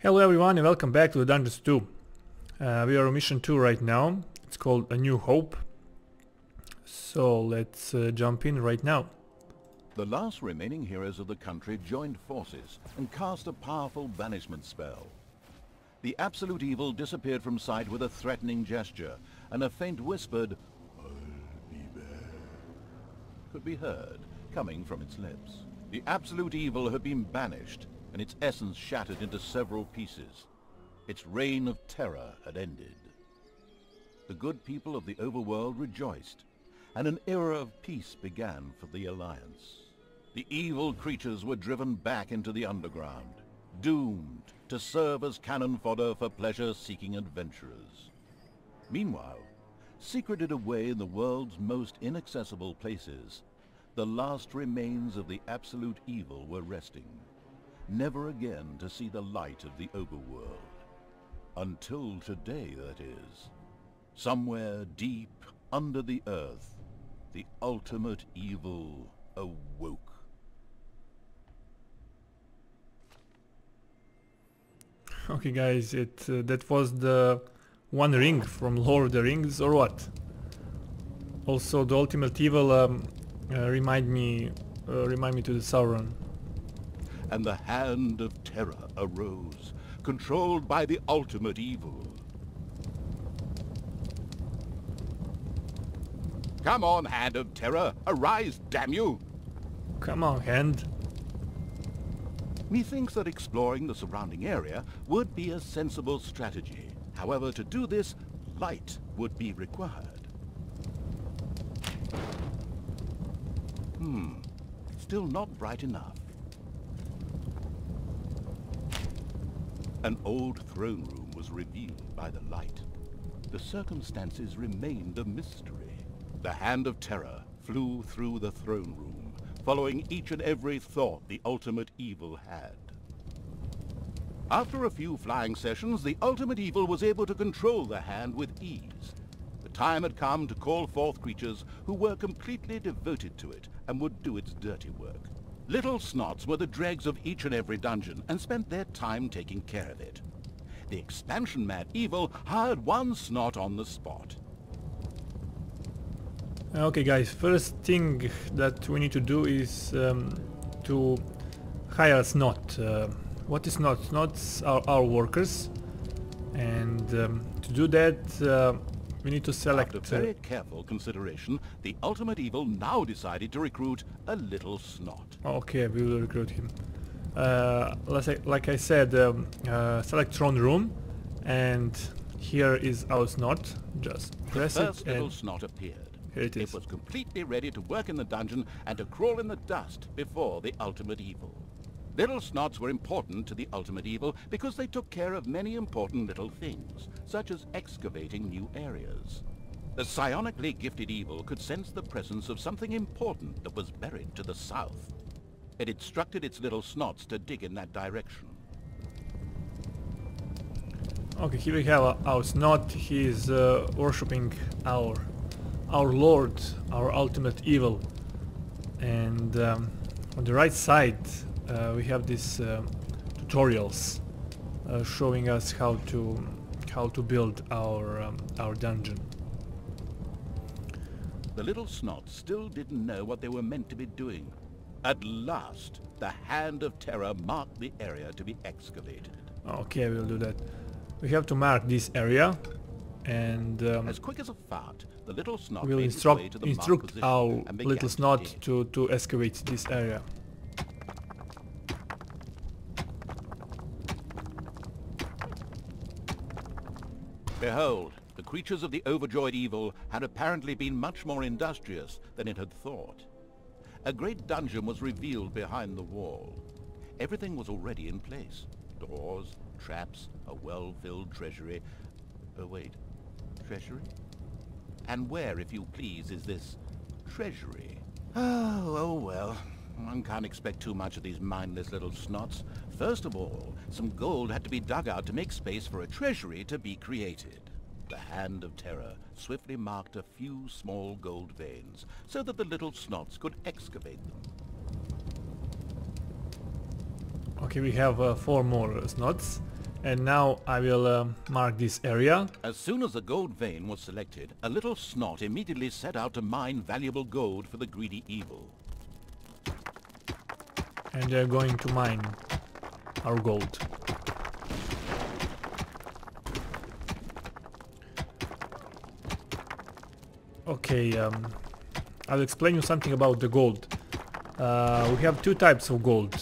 Hello everyone and welcome back to the Dungeons 2. We are on mission 2 right now. It's called A New Hope. So let's jump in right now. The last remaining heroes of the country joined forces and cast a powerful banishment spell. The absolute evil disappeared from sight with a threatening gesture, and a faint whispered, "I'll be back," could be heard coming from its lips. The absolute evil had been banished, and its essence shattered into several pieces. Its reign of terror had ended. The good people of the overworld rejoiced, and an era of peace began for the Alliance. The evil creatures were driven back into the underground, doomed to serve as cannon fodder for pleasure-seeking adventurers. Meanwhile, secreted away in the world's most inaccessible places, the last remains of the absolute evil were resting, never again to see the light of the overworld. Until today, that is. Somewhere deep under the earth, the ultimate evil awoke. Okay guys, that was the one ring from Lord of the Rings or what? Also the ultimate evil remind me to the Sauron. And the hand of terror arose, controlled by the ultimate evil. Come on, hand of terror, arise, damn you! Come on, hand. Methinks that exploring the surrounding area would be a sensible strategy. However, to do this, light would be required. Still not bright enough. An old throne room was revealed by the light. The circumstances remained a mystery. The hand of terror flew through the throne room, following each and every thought the ultimate evil had. After a few flying sessions, the ultimate evil was able to control the hand with ease. The time had come to call forth creatures who were completely devoted to it and would do its dirty work. Little snots were the dregs of each and every dungeon and spent their time taking care of it. The expansion-mad evil hired one snot on the spot. Okay guys, first thing that we need to do is to hire a snot. What is snot? Snots are our workers, and to do that we need to select... After very careful consideration, the ultimate evil now decided to recruit a little snot. Okay, we will recruit him. Like I said, select throne room, and here is our snot. Just press the it first little snot appeared. Here it is. It was completely ready to work in the dungeon and to crawl in the dust before the ultimate evil. Little snots were important to the ultimate evil because they took care of many important little things, such as excavating new areas. The psionically gifted evil could sense the presence of something important that was buried to the south. It instructed its little snots to dig in that direction. Okay, here we have our snot. He is worshipping our Lord, our ultimate evil. And on the right side we have these tutorials showing us how to build our dungeon. The little snots still didn't know what they were meant to be doing. At last, the hand of terror marked the area to be excavated. Okay, we'll do that. We have to mark this area, and as quick as a fart, the little snot we'll made its way to the instruct position our and began little snot dig. to excavate this area. Behold, the creatures of the overjoyed evil had apparently been much more industrious than it had thought. A great dungeon was revealed behind the wall. Everything was already in place. Doors, traps, a well-filled treasury. Oh wait, treasury? And where, if you please, is this treasury? Oh well. One can't expect too much of these mindless little snots. First of all, some gold had to be dug out to make space for a treasury to be created. The hand of terror swiftly marked a few small gold veins so that the little snots could excavate them. Okay, we have 4 more snots, And now I will mark this area. As soon as the gold vein was selected, a little snot immediately set out to mine valuable gold for the greedy evil. And they're going to mine our gold. Okay, I'll explain you something about the gold. We have two types of gold,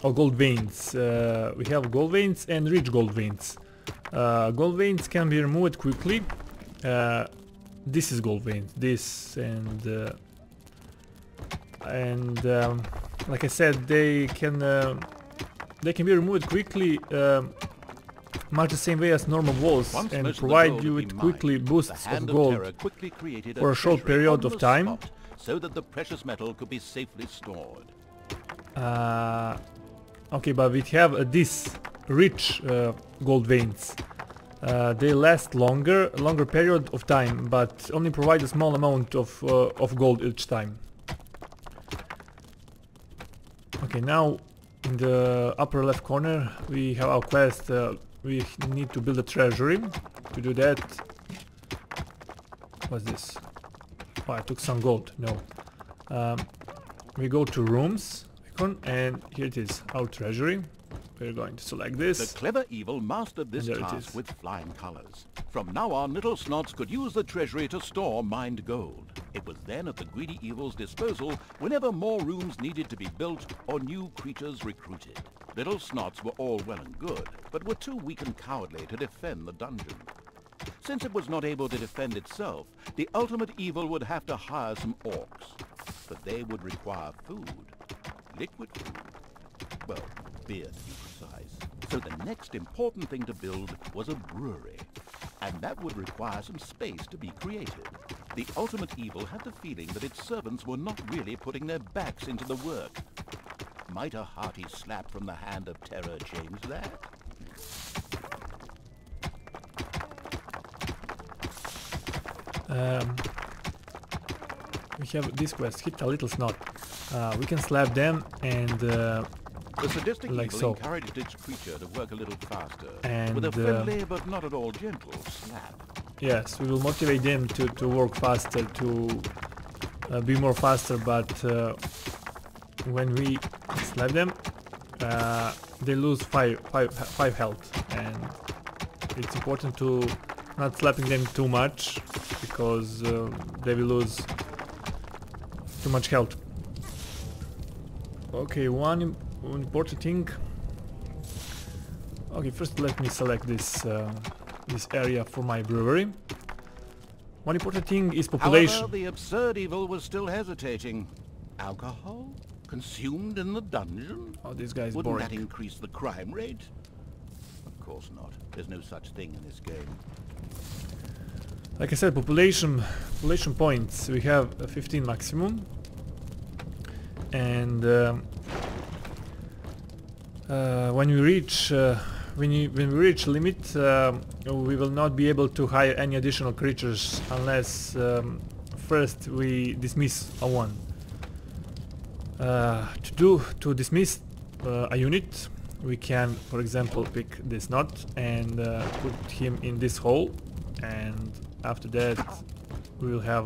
or gold veins. We have gold veins and rich gold veins. Gold veins can be removed quickly. This is gold veins. This and like I said, they can be removed quickly, much the same way as normal walls, and provide you with quickly boosts of gold for a short period of time, so that the precious metal could be safely stored. Okay, but we have this rich gold veins. They last longer period of time, but only provide a small amount of gold each time. Okay, now in the upper left corner we have our quest. We need to build a treasury. To do that, what's this? Oh, I took some gold. No. We go to rooms icon, and here it is, our treasury. We're going to select this. The clever evil mastered this task with flying colors. From now on, little snots could use the treasury to store mined gold. It was then at the greedy evil's disposal whenever more rooms needed to be built or new creatures recruited. Little snots were all well and good, but were too weak and cowardly to defend the dungeon. Since it was not able to defend itself, the ultimate evil would have to hire some orcs. But they would require food. Liquid food. Well, beer to be precise. So the next important thing to build was a brewery. And that would require some space to be created. The ultimate evil had the feeling that its servants were not really putting their backs into the work. Might a hearty slap from the hand of terror change that? We have this quest, hit a little snot. We can slap them and the sadistic like evil so. encouraged its creature to work a little faster, And with a friendly but not at all gentle slap. yes, we will motivate them to work faster, to be more faster, but when we slap them, they lose 5 health, and it's important to not slapping them too much, because they will lose too much health. Okay, one important thing. Okay, first let me select this this area for my brewery. One important thing is population. However, the absurd evil was still hesitating. Alcohol? Consumed in the dungeon? Oh, this guy's Wouldn't boring. that increase the crime rate? Of course not. There's no such thing in this game. Like I said, population points. We have 15 maximum, and when we reach limit, we will not be able to hire any additional creatures unless first we dismiss a one. To dismiss a unit, we can, for example, pick this knot and put him in this hole, and after that we will have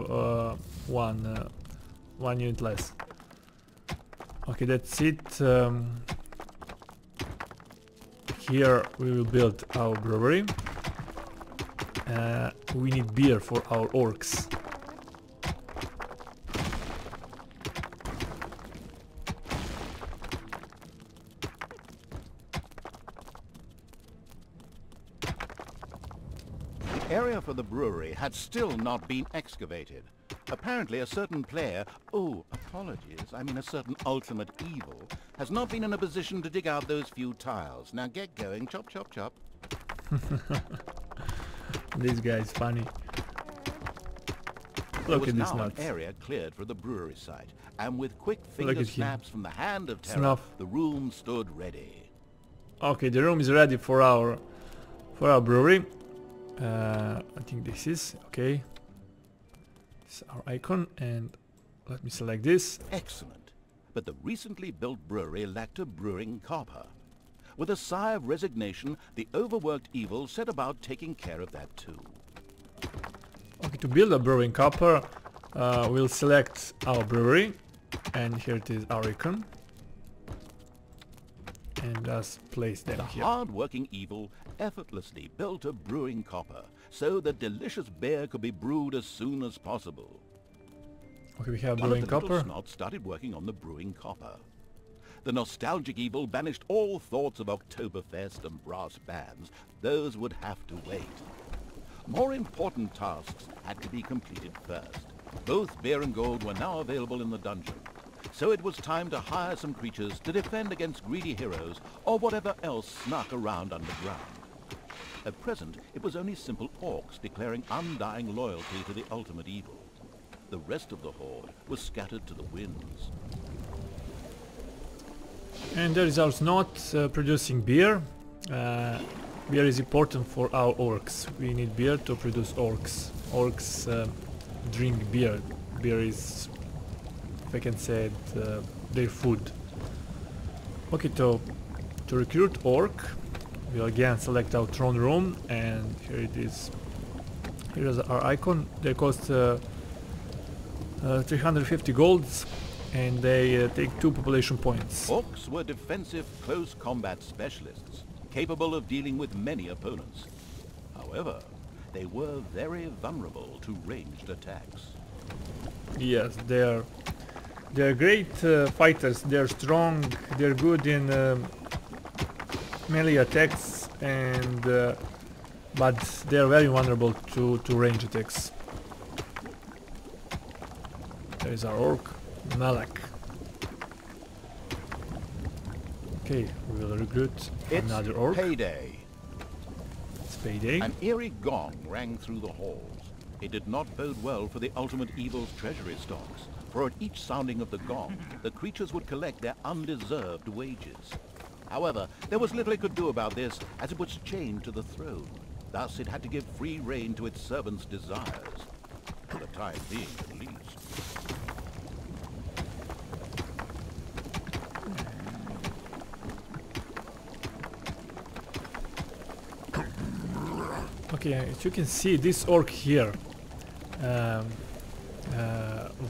one unit less. Okay, that's it. Here we will build our brewery. We need beer for our orcs. The area for the brewery had still not been excavated. Apparently a certain player, a certain ultimate evil, has not been in a position to dig out those few tiles. Now get going, chop chop chop. This guy is funny. There Look was at this now an nuts. area cleared for the brewery site, and with quick finger at him. snaps from the hand of terror, Snuff. the room stood ready. Okay, the room is ready for our brewery. I think this is okay. This is our icon, and let me select this. Excellent. But the recently built brewery lacked a brewing copper. With a sigh of resignation, the overworked evil set about taking care of that too. Okay, to build a brewing copper, we'll select our brewery, and here it is, our icon, and just place them The here. hard-working evil effortlessly built a brewing copper so that delicious beer could be brewed as soon as possible. Okay, we have One brewing of the little copper. snots started working on the brewing copper. The nostalgic evil banished all thoughts of Oktoberfest and brass bands. Those would have to wait. More important tasks had to be completed first. Both beer and gold were now available in the dungeon, so it was time to hire some creatures to defend against greedy heroes or whatever else snuck around underground. At present, it was only simple orcs declaring undying loyalty to the ultimate evil. The rest of the horde was scattered to the winds. And there is our snot producing beer. Beer is important for our orcs. We need beer to produce orcs. Orcs drink beer. Beer is, if I can say it, their food. Okay, to recruit orc, we'll again select our throne room, and here it is. Here is our icon. They cost 350 golds, and they take 2 population points. Orcs were defensive close combat specialists, capable of dealing with many opponents. However, they were very vulnerable to ranged attacks. Yes, they're great fighters. They're strong. They're good in melee attacks, and but they're very vulnerable to range attacks. There is our orc, Malak. Okay, we will recruit another orc. Payday. It's payday. An eerie gong rang through the halls. It did not bode well for the ultimate evil's treasury stocks, for at each sounding of the gong, the creatures would collect their undeserved wages. However, there was little it could do about this, as it was chained to the throne. Thus, it had to give free rein to its servants' desires, for the time being at least. Okay, as you can see, this orc here,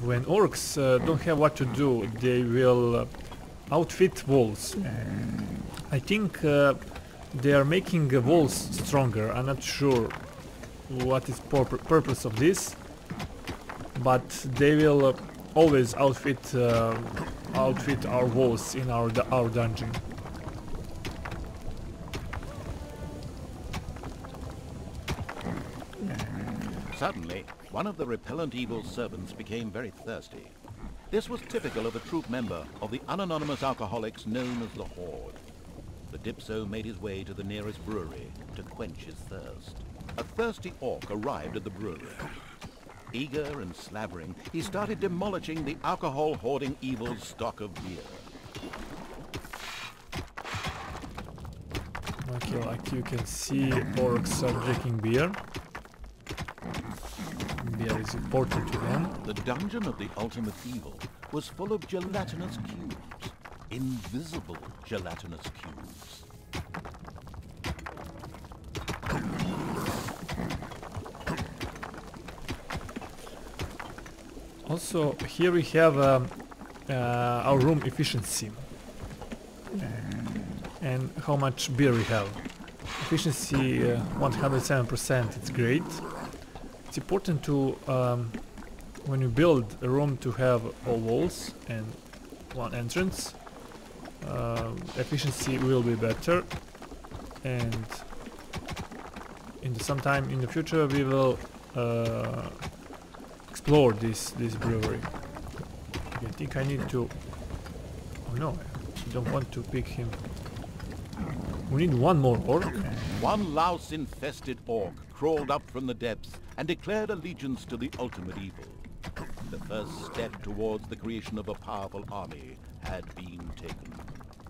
when orcs don't have what to do, they will outfit walls. I think they are making walls stronger. I'm not sure what is purpose of this, but they will always outfit our walls in our dungeon. Suddenly, one of the repellent evil's servants became very thirsty. This was typical of a troop member of the unanonymous alcoholics known as the Horde. The Dipso made his way to the nearest brewery to quench his thirst. A thirsty orc arrived at the brewery. Eager and slavering, he started demolishing the alcohol-hoarding evil's stock of beer. Okay, like you can see, orcs are drinking beer. Beer is important to them. The dungeon of the ultimate evil was full of gelatinous cubes. Invisible gelatinous cubes. Also, here we have our room efficiency and how much beer we have. Efficiency 107%, it's great. It's important to, when you build a room, to have all walls and one entrance. Efficiency will be better, and sometime in the future we will explore this brewery. Okay, I think I need to... Oh no, I don't want to pick him. We need one more orc. One louse-infested orc crawled up from the depths and declared allegiance to the ultimate evil. The first step towards the creation of a powerful army had been taken.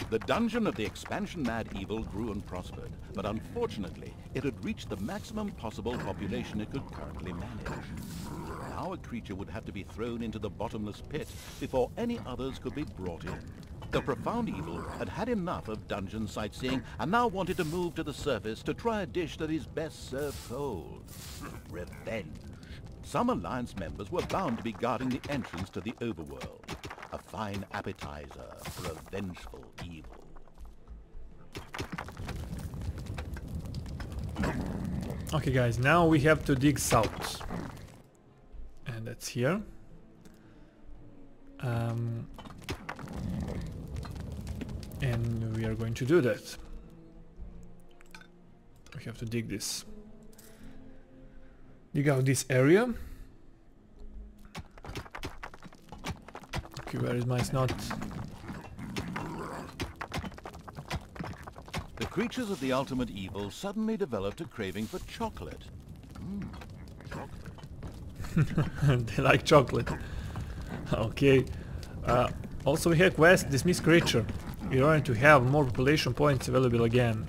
The dungeon of the expansion-mad evil grew and prospered, but unfortunately, it had reached the maximum possible population it could currently manage. Now a creature would have to be thrown into the bottomless pit before any others could be brought in. The profound evil had had enough of dungeon sightseeing and now wanted to move to the surface to try a dish that is best served cold. Revenge. Some Alliance members were bound to be guarding the entrance to the overworld. A fine appetizer for a vengeful evil. Okay guys, now we have to dig south. And that's here. And we are going to do that. We have to dig this. Dig out this area. Okay, where is my snot? The creatures of the ultimate evil suddenly developed a craving for chocolate. Chocolate. They like chocolate. Okay. Also we have quest dismiss creature. In order to have more population points available again.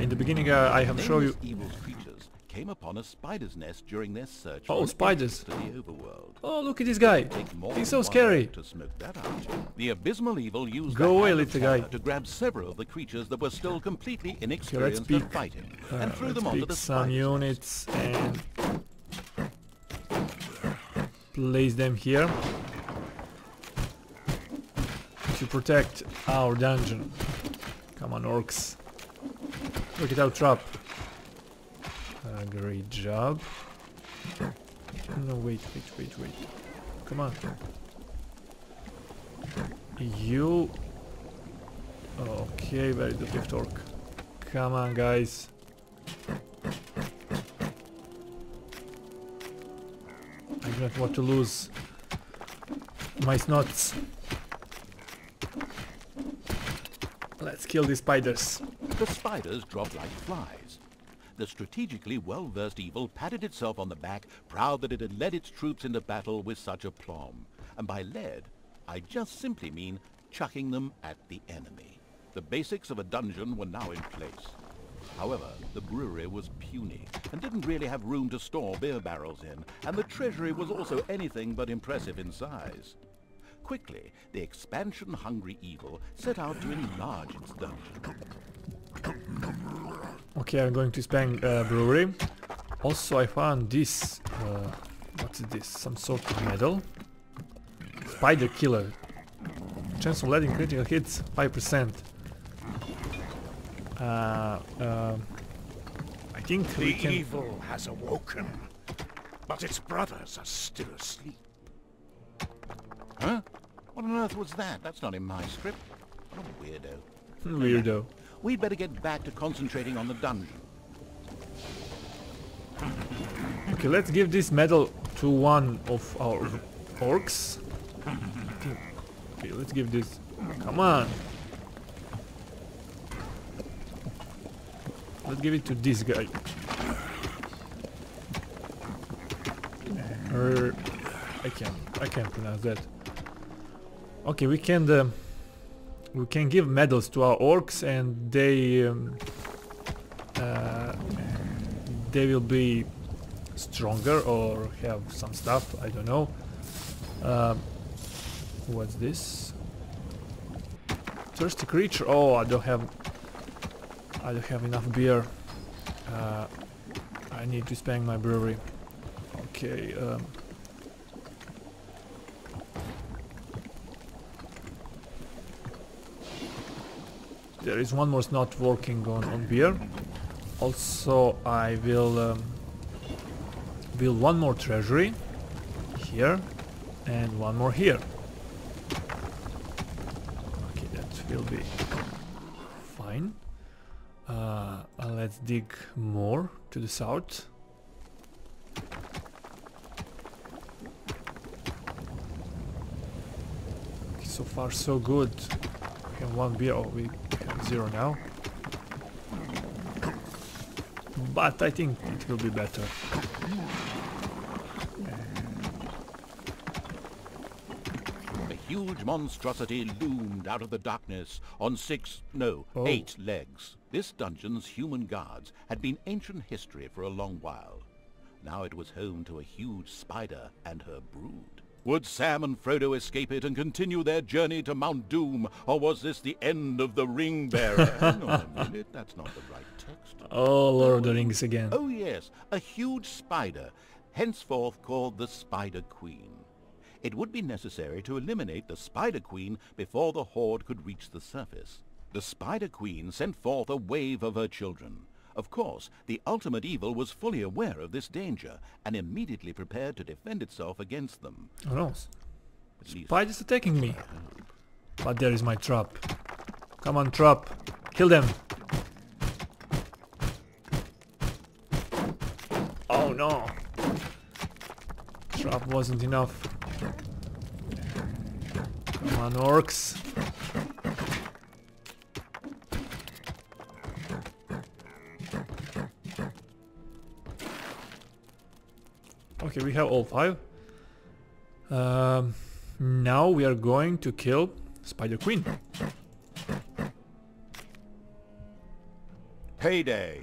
In the beginning I have shown you... Evil's creatures came upon a spider's nest during their search Oh, for spiders. to the overworld. Oh, look at this guy. Take more He's than so one scary. to smoke that out. The abysmal evil used Go the away, hand of little guy. terror to grab several of the creatures that were still completely Okay, let's inexperienced pick, at fighting and threw let's them onto pick the some spider's units and place them here to protect our dungeon. Come on, orcs. Look at our trap. Great job. No, wait. Come on. You... Okay, where is the fifth orc? Come on, guys. I do not want to lose my snots. Let's kill these spiders. The spiders dropped like flies. The strategically well-versed evil patted itself on the back, proud that it had led its troops into battle with such aplomb. And by led, I just simply mean chucking them at the enemy. The basics of a dungeon were now in place. However, the brewery was puny and didn't really have room to store beer barrels in, and the treasury was also anything but impressive in size. Quickly, the expansion-hungry evil set out to enlarge its dungeon. Okay, I'm going to expand brewery. Also, I found this. What is this? Some sort of medal. Spider killer. Chance of letting critical hits 5%. I think we can. The evil has awoken, but its brothers are still asleep. Huh? What on earth was that? That's not in my script. What a weirdo. Weirdo. We'd better get back to concentrating on the dungeon. Okay, let's give this medal to one of our orcs. Okay, let's give this. Come on. Let's give it to this guy. I can't pronounce that. Okay, we can give medals to our orcs, and they will be stronger or have some stuff. I don't know. What's this? Thirsty creature. Oh, I don't have enough beer. I need to expand my brewery. Okay. There is one more snot working on beer. Also, I will build one more treasury here and one more here. Okay, that will be fine. Let's dig more to the south. Okay, so far so good. We have one beer. Oh, we have 0 now. But I think it will be better. A huge monstrosity loomed out of the darkness on 8 legs. This dungeon's human guards had been ancient history for a long while. Now it was home to a huge spider and her brood. Would Sam and Frodo escape it and continue their journey to Mount Doom, or was this the end of the Ring Bearer? Hang on a minute, that's not the right text. Oh, Lord of the Rings again. Oh yes, a huge spider, henceforth called the Spider Queen. It would be necessary to eliminate the Spider Queen before the Horde could reach the surface. The Spider Queen sent forth a wave of her children. Of course, the ultimate evil was fully aware of this danger and immediately prepared to defend itself against them. Oh no. At least, Spiders attacking me. But there is my trap. Come on, trap. Kill them. Oh no. Trap wasn't enough. Come on, orcs. Okay, we have all 5. Now we are going to kill Spider Queen. payday!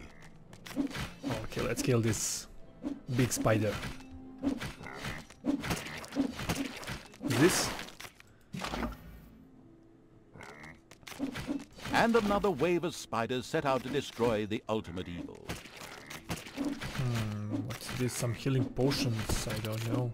Okay, let's kill this big spider. This? And another wave of spiders set out to destroy the ultimate evil. What's this? Some healing potions? I don't know.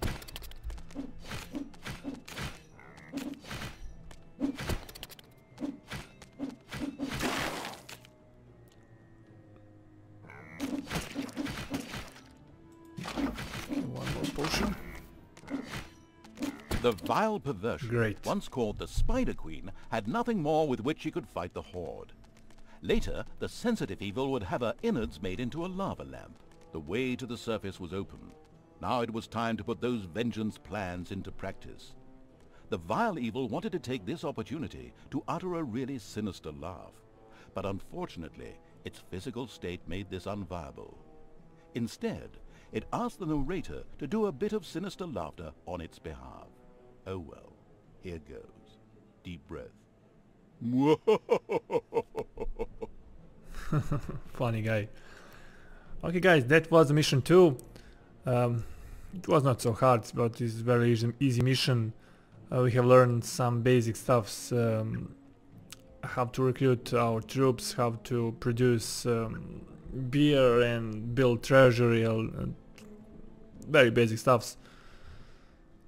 One more potion. The vile perversion, Great. once called the Spider Queen, had nothing more with which she could fight the Horde. Later, the sensitive evil would have her innards made into a lava lamp. The way to the surface was open. Now it was time to put those vengeance plans into practice. The vile evil wanted to take this opportunity to utter a really sinister laugh. But unfortunately, its physical state made this unviable. Instead, it asked the narrator to do a bit of sinister laughter on its behalf. Oh well, here goes. Deep breath. Funny guy. Okay guys, that was mission 2. It was not so hard, but it's very easy mission. We have learned some basic stuffs. How to recruit our troops, how to produce beer and build treasury, very basic stuffs.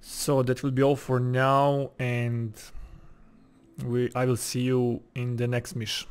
So that will be all for now, and I will see you in the next mission.